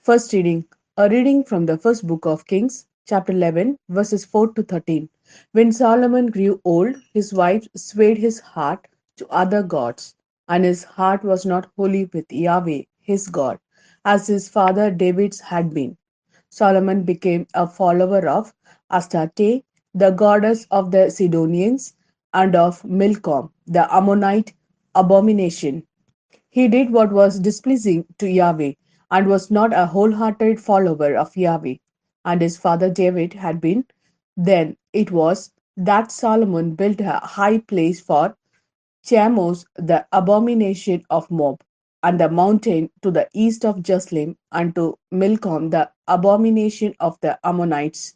First reading, a reading from the first book of Kings, chapter 11, verses 4 to 13. When Solomon grew old, his wife swayed his heart to other gods, and his heart was not wholly with Yahweh, his God, as his father David's had been. Solomon became a follower of Astarte, the goddess of the Sidonians, and of Milcom, the Ammonite abomination. He did what was displeasing to Yahweh, and was not a wholehearted follower of Yahweh. And his father David had been. Then it was that Solomon built a high place for Chamos, the abomination of Moab, and the mountain to the east of Jerusalem, and to Milcom, the abomination of the Ammonites.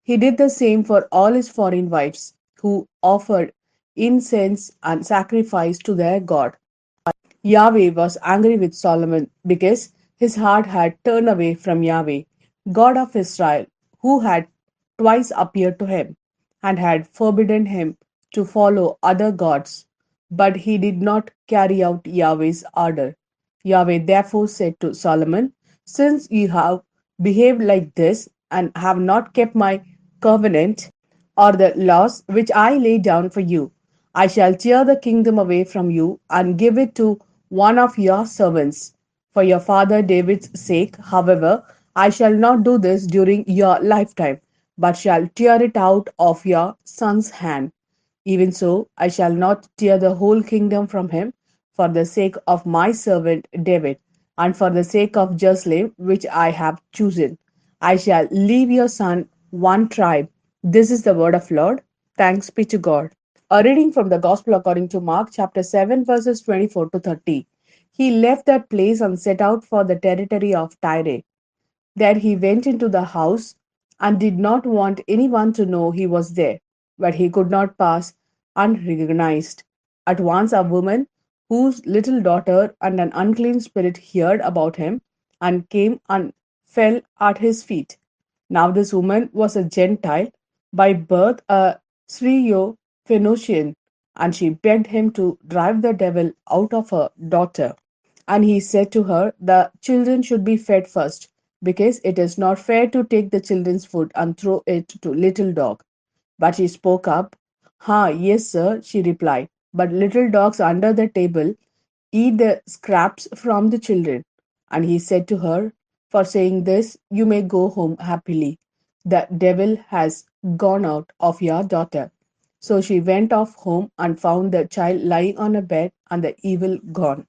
He did the same for all his foreign wives, who offered incense and sacrifice to their God. Yahweh was angry with Solomon because his heart had turned away from Yahweh, God of Israel, who had twice appeared to him and had forbidden him to follow other gods. But he did not carry out Yahweh's order. Yahweh therefore said to Solomon, "Since you have behaved like this and have not kept my covenant or the laws which I laid down for you, I shall tear the kingdom away from you and give it to one of your servants. For your father David's sake, however, I shall not do this during your lifetime, but shall tear it out of your son's hand. Even so, I shall not tear the whole kingdom from him for the sake of my servant David, and for the sake of Jerusalem, which I have chosen. I shall leave your son one tribe. This is the word of Lord. Thanks be to God. A reading from the Gospel according to Mark, chapter 7, verses 24 to 30. He left that place and set out for the territory of Tyre. There he went into the house and did not want anyone to know he was there, but he could not pass unrecognized. At once a woman whose little daughter and an unclean spirit heard about him and came and fell at his feet. Now this woman was a Gentile, by birth a Syro-Phoenician, and she begged him to drive the devil out of her daughter. And he said to her, "The children should be fed first, because it is not fair to take the children's food and throw it to little dog." But she spoke up. "Ha, yes, sir," she replied. "But little dogs under the table eat the scraps from the children." And he said to her, "For saying this, you may go home happily. The devil has gone out of your daughter." So she went off home and found the child lying on a bed and the evil gone.